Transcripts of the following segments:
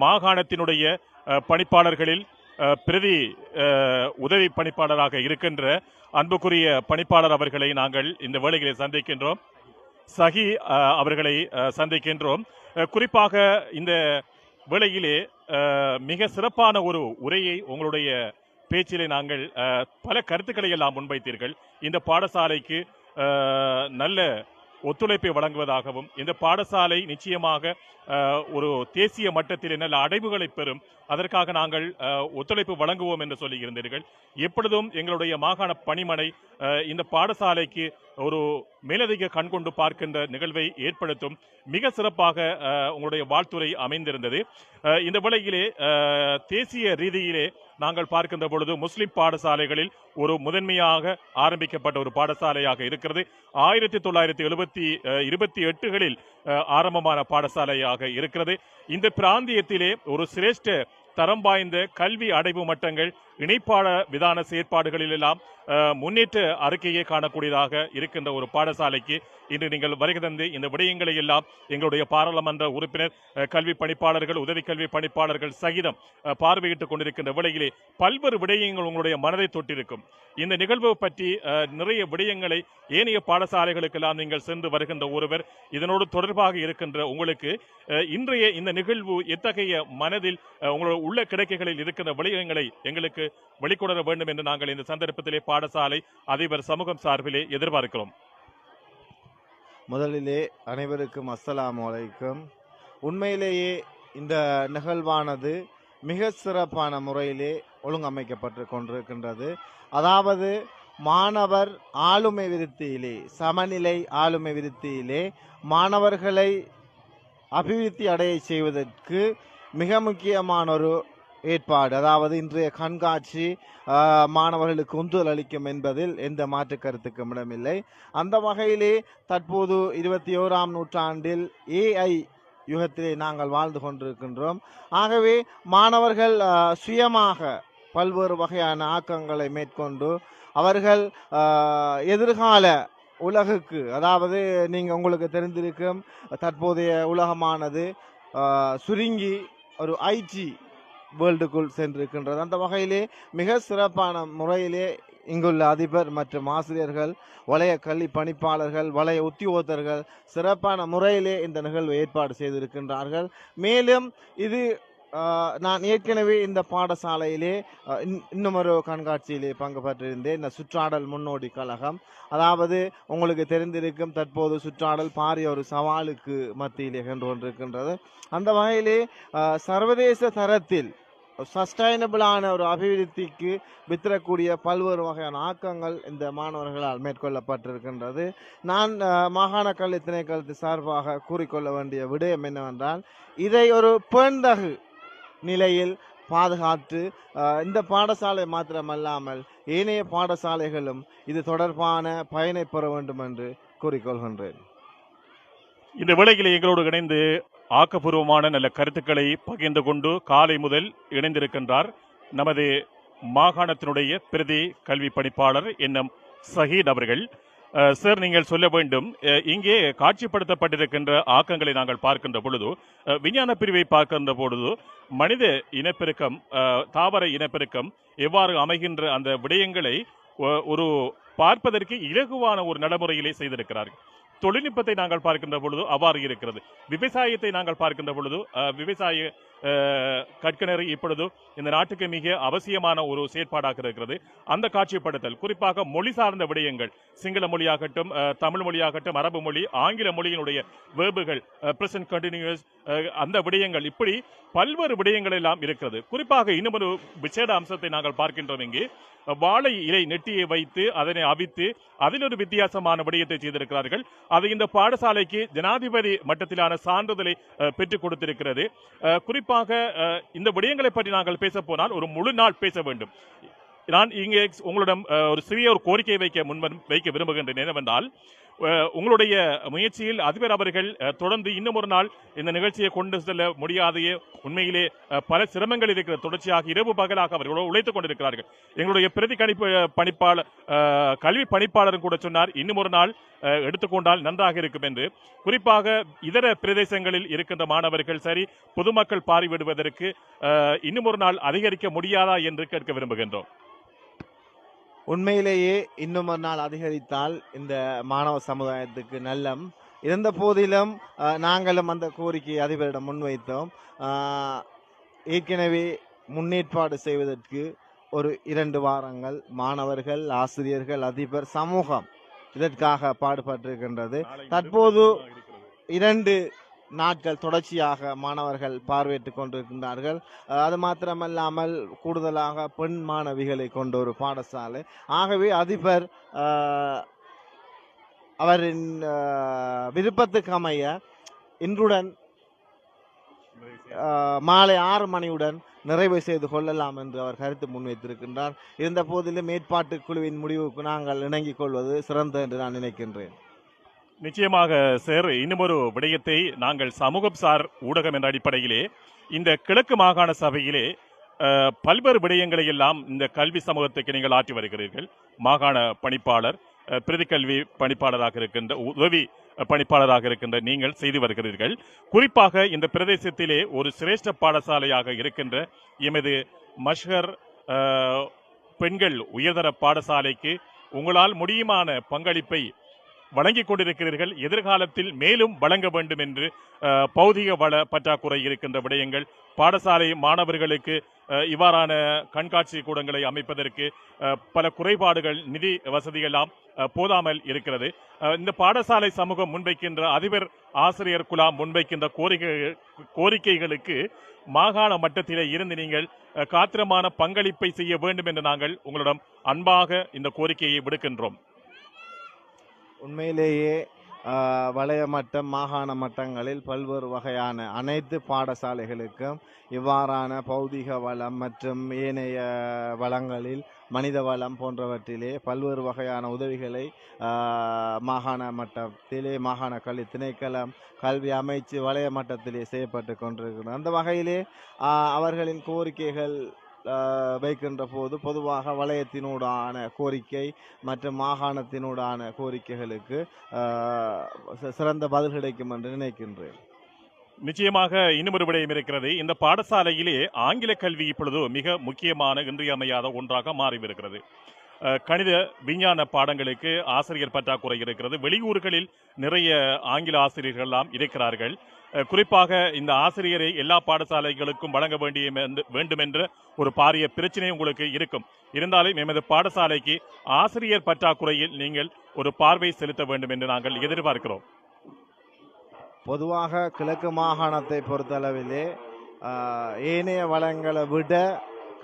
மாகாணத்தினுடைய பணிப்பாளர்களில் பிரதி உதவி பணிப்பாளராக இருக்கின்ற அன்புக்குரிய பணிப்பாளர் அவர்களை நாங்கள் இந்த வேளைகளை சந்திக்கின்றோம். சஹி அவர்களை சந்திக்கின்றோம். குறிப்பாக இந்த வேளையிலே மிக சிறப்பான ஒரு உரையை உங்களுடைய பேச்சிலே நாங்கள் பல கருத்துக்களை எல்லாம் முன்வைத்தீர்கள். இந்த பாடசாலைக்கு நல்ல ஒத்துழைப்பை வழங்குவதாகவும் இந்த பாடசாலை நிச்சயமாக ஒரு தேசிய மட்டத்தில் நல்ல அடைவுகளை பெறும், அதற்காக நாங்கள் ஒத்துழைப்பு வழங்குவோம் என்று சொல்லியிருந்தீர்கள். எப்பொழுதும் எங்களுடைய மாகாண பணிமனை இந்த பாடசாலைக்கு ஒரு மேலதிக கண்கொண்டு பார்க்கின்ற நிகழ்வை ஏற்படுத்தும். மிக சிறப்பாக உங்களுடைய வாழ்த்துரை அமைந்திருந்தது. இந்த வேளையிலே தேசிய ரீதியிலே நாங்கள் பார்க்கின்ற பொழுது முஸ்லிம் பாடசாலைகளில் ஒரு முதன்மையாக ஆரம்பிக்கப்பட்ட ஒரு பாடசாலையாக இருக்கிறது. 1928களில் ஆரம்பமான பாடசாலையாக இருக்கிறது. இந்த பிராந்தியத்திலே ஒரு சிரேஷ்ட தரம் வாய்ந்த கல்வி அடைவு மட்டங்கள் இணைப்பாட விதான செயற்பாடுகளில் எல்லாம் முன்னேற்ற அறிக்கையை காணக்கூடியதாக இருக்கின்ற ஒரு பாடசாலைக்கு இன்று நீங்கள் வருகை தந்து இந்த விடயங்களை எல்லாம் எங்களுடைய பாராளுமன்ற உறுப்பினர், கல்வி பணிப்பாளர்கள், உதவி கல்வி பணிப்பாளர்கள் சகிதம் பார்வையிட்டுக் கொண்டிருக்கின்ற வேளையிலே பல்வேறு விடயங்கள் உங்களுடைய மனதை தொட்டிருக்கும். இந்த நிகழ்வு பற்றி நிறைய விடயங்களை ஏனைய பாடசாலைகளுக்கெல்லாம் நீங்கள் சென்று வருகின்ற ஒருவர், இதனோடு தொடர்பாக இருக்கின்ற உங்களுக்கு இன்றைய இந்த நிகழ்வு எத்தகைய மனதில் உங்களுடைய உள்ள கிடைக்கைகளில் இருக்கின்ற விடயங்களை எங்களுக்கு வெளிக்கொணர வேண்டும் என்று நாங்கள் இந்த சந்தர்ப்பத்திலே பாடசாலை அதிபர் சமூகம் சார்பிலே எதிர்பார்க்கிறோம். முதலிலே அனைவருக்கும் அஸ்ஸலாமு அலைக்கும். உண்மையிலேயே இந்த நிகழ்வானது மிக சிறப்பான முறையிலே ஒழுங்கமைக்கப்பட்டு கொண்டிருக்கின்றது. அதாவது மாணவர் ஆளுமை விருத்தியிலே, சமநிலை ஆளுமை விருத்தியிலே மாணவர்களை அபிவிருத்தி அடைய செய்வதற்கு மிக முக்கியமான ஒரு ஏற்பாடு. அதாவது இன்றைய கண்காட்சி மாணவர்களுக்கு உந்துதல் அளிக்கும் என்பதில் எந்த மாற்று கருத்துக்கும் இடமில்லை. அந்த வகையிலே தற்போது 21ஆம் நூற்றாண்டில் AI யுகத்திலே நாங்கள் வாழ்ந்து கொண்டிருக்கின்றோம். ஆகவே மாணவர்கள் சுயமாக பல்வேறு வகையான ஆக்கங்களை மேற்கொண்டு அவர்கள் எதிர்கால உலகுக்கு, அதாவது நீங்கள் உங்களுக்கு தெரிந்திருக்கும் தற்போதைய உலகமானது சுருங்கி ஒரு IT வேர்ல்டுக்குள் சென்றிருக்கின்றது. அந்த வகையிலே மிக சிறப்பான முறையிலே இங்குள்ள அதிபர் மற்றும் ஆசிரியர்கள், வலய கல்வி பணிப்பாளர்கள், வலய உத்தியோகத்தர்கள் சிறப்பான முறையிலே இந்த நிகழ்வை ஏற்பாடு செய்திருக்கின்றார்கள். மேலும் இது நான் ஏற்கனவே இந்த பாடசாலையிலே இன்னும் ஒரு கண்காட்சியிலே பங்கு பெற்றிருந்தேன். இந்த சுற்றாடல் முன்னோடி கழகம், அதாவது உங்களுக்கு தெரிந்திருக்கும் தற்போது சுற்றாடல் பாரிய ஒரு சவாலுக்கு மத்தியிலே சென்று கொண்டிருக்கின்றது. அந்த வகையிலே சர்வதேச தரத்தில் சஸ்டைனபிளான ஒரு அபிவிருத்திக்கு வித்திரக்கூடிய பல்வேறு வகையான ஆக்கங்கள் இந்த மாணவர்களால் மேற்கொள்ளப்பட்டிருக்கின்றது. நான் மாகாண கல்வி திணைக்களத்து சார்பாக கூறிக்கொள்ள வேண்டிய விடயம் என்னவென்றால், இதை ஒரு பேண்தகு நிலையில் பாதுகாத்து இந்த பாடசாலை மாத்திரமல்லாமல் ஏனைய பாடசாலைகளும் இது தொடர்பான பயனை பெற வேண்டும் என்று கூறிக்கொள்கின்றேன். இந்த வேளையில் எங்களோடு இணைந்து ஆக்கப்பூர்வமான நல்ல கருத்துக்களை பகிர்ந்து கொண்டு காலை முதல் இணைந்திருக்கின்றார் நமது மாகாணத்தினுடைய பிரதி கல்வி பணிப்பாளர் என்னும் சஹீத் அவர்கள். சார், நீங்கள் சொல்ல வேண்டும், இங்கே காட்சிப்படுத்தப்பட்டிருக்கின்ற ஆக்கங்களை நாங்கள் பார்க்கின்ற பொழுது, விஞ்ஞான பிரிவை பார்க்கின்ற பொழுது மனித இனப்பெருக்கம், தாவர இனப்பெருக்கம் எவ்வாறு அமைகின்ற அந்த விடயங்களை ஒரு பார்ப்பதற்கு இலகுவான ஒரு நடைமுறையிலே செய்திருக்கிறார்கள். தொழில்நுட்பத்தை நாங்கள் பார்க்கின்ற பொழுது அவ்வாறு இருக்கிறது. விவசாயத்தை நாங்கள் பார்க்கின்ற பொழுது விவசாய கற்கிணறு இப்பொழுது இந்த நாட்டுக்கு மிக அவசியமான ஒரு செயற்பாடாக இருக்கிறது. அந்த காட்சிப்படுத்தல் குறிப்பாக மொழி சார்ந்த விடயங்கள், சிங்கள மொழியாகட்டும், தமிழ் மொழியாகட்டும், அரபு மொழி, ஆங்கில மொழியினுடைய வேர்புகள், பிரசன்ட் கண்டினியூஸ், அந்த விடயங்கள், இப்படி பல்வேறு விடயங்கள் எல்லாம் இருக்கிறது. குறிப்பாக இன்னும் ஒரு விசேட அம்சத்தை நாங்கள் பார்க்கின்றோம். இங்கே வாழை இலை நெட்டியை வைத்து அதனை அவித்து அதில் ஒரு வித்தியாசமான விடயத்தை செய்திருக்கிறார்கள். அது இந்த பாடசாலைக்கு ஜனாதிபதி மட்டத்திலான சான்றிதழை பெற்றுக் கொடுத்திருக்கிறது. குறிப்பாக இந்த விடயங்களை பற்றி நாங்கள் பேச போனால் ஒரு முழு நாள் பேச வேண்டும். நான் இங்கே உங்களிடம் ஒரு சிறிய ஒரு கோரிக்கை வைக்க விரும்புகின்றேன். என்னவென்றால், உங்களுடைய முயற்சியில் அதிபர் அவர்கள் தொடர்ந்து இன்னும் ஒரு நாள் இந்த நிகழ்ச்சியை கொண்டு செல்ல முடியாதையே உண்மையிலே பல சிரமங்கள் இருக்கிற தொடர்ச்சியாக இரவு பகலாக அவர்களோடு உழைத்துக் கொண்டிருக்கிறார்கள். எங்களுடைய பிரதி கணிப்பு பணிப்பாளர் கல்வி பணிப்பாளரும் கூட சொன்னார், இன்னும் ஒரு நாள் எடுத்துக்கொண்டால் நன்றாக இருக்கும் என்று. குறிப்பாக இதர பிரதேசங்களில் இருக்கின்ற மாணவர்கள் சரி பொதுமக்கள் பார்வையிடுவதற்கு இன்னும் ஒரு நாள் அதிகரிக்க முடியாதா என்று கேட்க விரும்புகின்றோம். உண்மையிலேயே இன்னும் ஒரு நாள் அதிகரித்தால் இந்த மாணவ சமுதாயத்துக்கு நல்லம். இருந்த போதிலும் நாங்களும் அந்த கோரிக்கையை அதிபரிடம் முன்வைத்தோம். ஏற்கனவே முன்னேற்பாடு செய்வதற்கு ஒரு 2 வாரங்கள் மாணவர்கள், ஆசிரியர்கள், அதிபர், சமூகம் இதற்காக பாடுபட்டிருக்கின்றது. தற்போது 2 நாட்கள் தொடர்ச்சியாக மாணவர்கள் பார்வையிட்டுக் கொண்டிருக்கின்றார்கள். அது மாத்திரமல்லாமல் கூடுதலாக பெண் மாணவிகளை கொண்ட ஒரு பாடசாலை. ஆகவே அதிபர் அவரின் விருப்பத்துக்கு அமைய இன்றுடன் மாலை 6 மணியுடன் நிறைவு செய்து கொள்ளலாம் என்று அவர் கருத்து முன்வைத்திருக்கின்றார். இருந்த போதிலும் ஏற்பாட்டு குழுவின் முடிவுக்கு நாங்கள் இணங்கிக் கொள்வது சிறந்தது என்று நான் நினைக்கின்றேன். நிச்சயமாக சார், இன்னும் ஒரு விடயத்தை நாங்கள் சமூகம் சார் ஊடகம் என்ற அடிப்படையிலே இந்த கிழக்கு மாகாண சபையிலே பல்வேறு விடயங்களை எல்லாம் இந்த கல்வி சமூகத்துக்கு நீங்கள் ஆற்றி வருகிறீர்கள். மாகாண பணிப்பாளர், பிரதிக்கல்வி பணிப்பாளராக இருக்கின்ற, உதவி பணிப்பாளராக இருக்கின்ற நீங்கள் செய்து வருகிறீர்கள். குறிப்பாக இந்த பிரதேசத்திலே ஒரு சிரேஷ்ட பாடசாலையாக இருக்கின்ற எமது மஷ்ஹர் பெண்கள் உயர்தர பாடசாலைக்கு உங்களால் முடியுமான பங்களிப்பை வழங்கிக் கொண்டிருக்கிறீர்கள். எதிர்காலத்தில் மேலும் வழங்க வேண்டும் என்று பௌதிக வள பற்றாக்குறை இருக்கின்ற விடயங்கள், பாடசாலை மாணவர்களுக்கு இவ்வாறான கண்காட்சி கூடங்களை அமைப்பதற்கு பல குறைபாடுகள், நிதி வசதியெல்லாம் போதாமல் இருக்கிறது. இந்த பாடசாலை சமூகம் முன்வைக்கின்ற, அதிபர் ஆசிரியர் குழாம் முன்வைக்கின்ற கோரிக்கைகளுக்கு மாகாண மட்டத்திலே இருந்து நீங்கள் காத்திரமான பங்களிப்பை செய்ய வேண்டும் என்று நாங்கள் உங்களிடம் அன்பாக இந்த கோரிக்கையை விடுக்கின்றோம். உண்மையிலேயே வலய மட்டம், மாகாண மட்டங்களில் பல்வேறு வகையான அனைத்து பாடசாலைகளுக்கும் இவ்வாறான பௌதிக வளம் மற்றும் ஏனைய வளங்களில் மனித வளம் போன்றவற்றிலே பல்வேறு வகையான உதவிகளை மாகாண மட்டத்திலே மாகாண கல்வி திணைக்களம், கல்வி அமைச்சு வலய மட்டத்திலே செய்யப்பட்டு கொண்டிருக்கிறது. அந்த வகையிலே அவர்களின் கோரிக்கைகள் வைக்கின்ற போது பொதுவாக வலயத்தினூடான கோரிக்கை மற்றும் மாகாணத்தினூடான கோரிக்கைகளுக்கு சிறந்த பதில் கிடைக்கும் என்று நினைக்கின்றேன். நிச்சயமாக இன்னும் ஒரு விடயம் இருக்கிறது. இந்த பாடசாலையிலே ஆங்கில கல்வி இப்பொழுது மிக முக்கியமான, இன்றியமையாத ஒன்றாக மாறிவிருக்கிறது. கணித விஞ்ஞான பாடங்களுக்கு ஆசிரியர் பற்றாக்குறை இருக்கிறது. வெளியூர்களில் நிறைய ஆங்கில ஆசிரியர்கள் எல்லாம் இருக்கிறார்கள். குறிப்பாக இந்த ஆசிரியரை எல்லா பாடசாலைகளுக்கும் வழங்க வேண்டும் என்ற ஒரு பாரிய பிரச்சனை உங்களுக்கு இருக்கும். இருந்தாலும் எமது பாடசாலைக்கு ஆசிரியர் பற்றாக்குறையில் நீங்கள் ஒரு பார்வை செலுத்த வேண்டும் என்று நாங்கள் எதிர்பார்க்கிறோம். பொதுவாக கிழக்கு மாகாணத்தை பொறுத்தளவிலே ஏனைய வளங்களை விட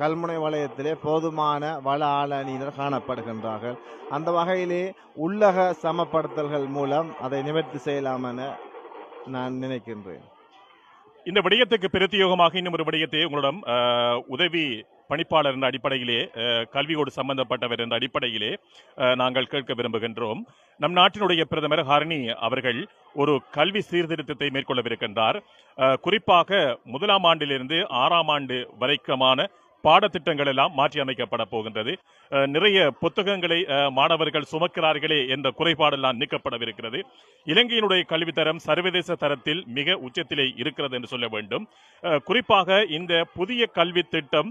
கல்முனை வலயத்திலே போதுமான வள ஆளணியினர் காணப்படுகின்றார்கள். அந்த வகையிலே உள்ளக சமப்படுத்தல்கள் மூலம் அதை நிவர்த்தி செய்யலாம் என நான் நினைக்கின்றேன். இந்த விடயத்துக்கு பிரத்யோகமாக இன்னும் ஒரு விடயத்தை உங்களிடம் உதவி பணிப்பாளர் என்ற அடிப்படையிலே, கல்வியோடு சம்பந்தப்பட்டவர் என்ற அடிப்படையிலே நாங்கள் கேட்க விரும்புகின்றோம். நம் நாட்டினுடைய பிரதமர் ஹரணி அவர்கள் ஒரு கல்வி சீர்திருத்தத்தை மேற்கொள்ளவிருக்கின்றார். குறிப்பாக 1ஆம் ஆண்டிலிருந்து 6ஆம் ஆண்டு வரைக்குமான பாடத்திட்டங்கள் எல்லாம் மாற்றி அமைக்கப்பட போகின்றது. நிறைய புத்தகங்களை மாணவர்கள் சுமக்கிறார்களே என்ற குறைபாடெல்லாம் நீக்கப்படவிருக்கிறது. இலங்கையினுடைய கல்வித்தரம் சர்வதேச தரத்தில் மிக உச்சத்திலே இருக்கிறது என்று சொல்ல வேண்டும். குறிப்பாக இந்த புதிய கல்வி திட்டம்,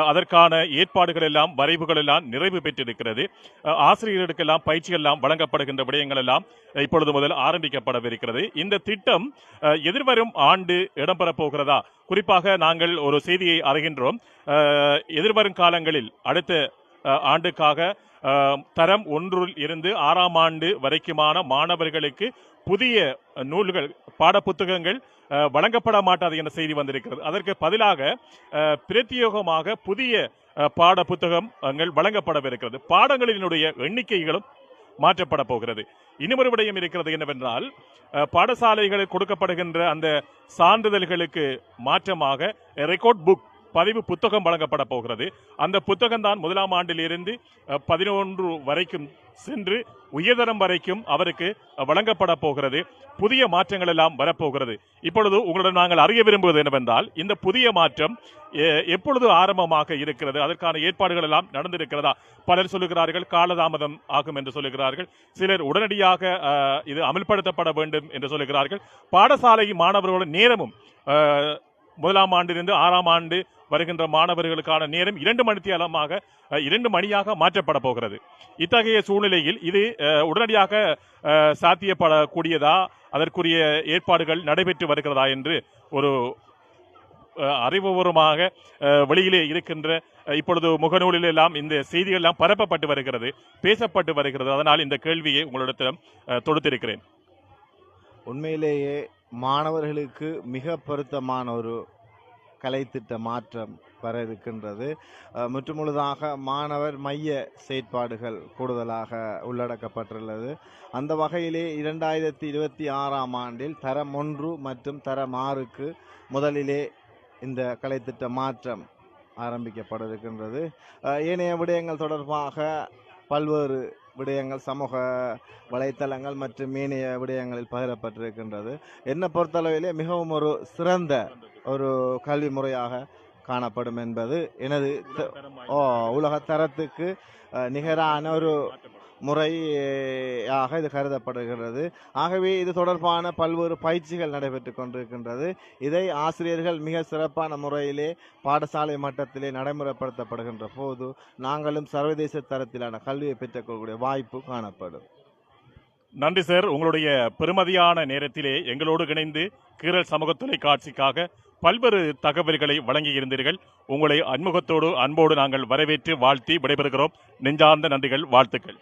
அதற்கான ஏற்பாடுகள் எல்லாம், வரைவுகள் எல்லாம் நிறைவு பெற்றிருக்கிறது. ஆசிரியர்களுக்கெல்லாம் பயிற்சி எல்லாம் வழங்கப்படுகின்ற விடயங்கள் எல்லாம் இப்பொழுது முதல் ஆரம்பிக்கப்படவிருக்கிறது. இந்த திட்டம் எதிர்வரும் ஆண்டு இடம்பெறப் போகிறதா? குறிப்பாக நாங்கள் ஒரு செய்தியை அறிகின்றோம். எதிர்வரும் காலங்களில் அடுத்த ஆண்டுக்காக தரம் 1 இருந்து 6ஆம் ஆண்டு வரைக்குமான மாணவர்களுக்கு புதிய நூல்கள், பாடப்புத்தகங்கள் வழங்கப்பட மாட்டாது என்ற செய்தி வந்திருக்கிறது. அதற்கு பதிலாக பிரத்யேகமாக புதிய பாட புத்தகங்கள் வழங்கப்படவிருக்கிறது. பாடங்களினுடைய எண்ணிக்கைகளும் மாற்றப்பட போகிறது. இன்னொரு விடயம் இருக்கிறது என்னவென்றால், பாடசாலைகளில் கொடுக்கப்படுகின்ற அந்த சான்றிதழ்களுக்கு மாற்றமாக ரெக்கார்ட் புக் பதிவு புத்தகம் வழங்கப்பட போகிறது. அந்த புத்தகம் தான் முதலாம் ஆண்டிலிருந்து 11 வரைக்கும் சென்று உயர்தரம் வரைக்கும் அவருக்கு வழங்கப்பட போகிறது. புதிய மாற்றங்கள் எல்லாம் வரப்போகிறது. இப்பொழுது உங்களுடன் நாங்கள் அறிய விரும்புவது என்னவென்றால், இந்த புதிய மாற்றம் எப்பொழுது ஆரம்பமாக இருக்கிறது, அதற்கான ஏற்பாடுகள் எல்லாம் நடந்திருக்கிறதா? பலர் சொல்லுகிறார்கள் காலதாமதம் ஆகும் என்று சொல்லுகிறார்கள். சிலர் உடனடியாக இது அமல்படுத்தப்பட வேண்டும் என்று சொல்லுகிறார்கள். பாடசாலை மாணவர்களோட நேரமும் முதலாம் ஆண்டிலிருந்து 6ஆம் ஆண்டு வருகின்ற மாணவர்களுக்கான நேரம் 2 மணியாக மாற்றப்பட போகிறது. இத்தகைய சூழ்நிலையில் இது உடனடியாக சாத்தியப்படக்கூடியதா, அதற்குரிய ஏற்பாடுகள் நடைபெற்று வருகிறதா என்று ஒரு அறிவுபூர்வமாக வெளியிலே இருக்கின்ற இப்பொழுது முகநூலில் எல்லாம் இந்த செய்திகள் எல்லாம் பரப்பப்பட்டு வருகிறது, பேசப்பட்டு வருகிறது. அதனால் இந்த கேள்வியை உங்களிடத்திலும் தொடுத்திருக்கிறேன். உண்மையிலேயே மாணவர்களுக்கு மிக பொருத்தமான ஒரு கலைத்திட்ட மாற்றம் வர இருக்கின்றது. முற்றுமுழுதாக மாணவர் மைய செயற்பாடுகள் கூடுதலாக உள்ளடக்கப்பட்டுள்ளது. அந்த வகையிலே 2026ஆம் ஆண்டில் தரம் 1 மற்றும் தரம் 6க்கு முதலிலே இந்த கலைத்திட்ட மாற்றம் ஆரம்பிக்கப்பட இருக்கின்றது. ஏனைய விடயங்கள் தொடர்பாக பல்வேறு விடயங்கள் சமூக வலைத்தளங்கள் மற்றும் ஏனைய விடயங்களில் பகிரப்பட்டிருக்கின்றது. என்னை பொறுத்தளவிலே மிகவும் ஒரு சிறந்த ஒரு கல்வி முறையாக காணப்படும் என்பது எனது உலக தரத்துக்கு நிகரான ஒரு முறையாக இது கருதப்படுகிறது. ஆகவே இது தொடர்பான பல்வேறு பயிற்சிகள் நடைபெற்று கொண்டிருக்கின்றது. இதை ஆசிரியர்கள் மிக சிறப்பான முறையிலே பாடசாலை மட்டத்திலே நடைமுறைப்படுத்தப்படுகின்ற போது நாங்களும் சர்வதேச தரத்திலான கல்வியை பெற்றுக்கொள்ளக்கூடிய வாய்ப்பு காணப்படும். நன்றி சார். உங்களுடைய பெருமதியான நேரத்திலே எங்களோடு இணைந்து கீரல் சமூக தொலைக்காட்சிக்காக பல்வேறு தகவல்களை வழங்கி இருந்தீர்கள். உங்களை அன்போடு நாங்கள் வரவேற்று வாழ்த்தி விடைபெறுகிறோம். நெஞ்சார்ந்த நன்றிகள், வாழ்த்துக்கள்.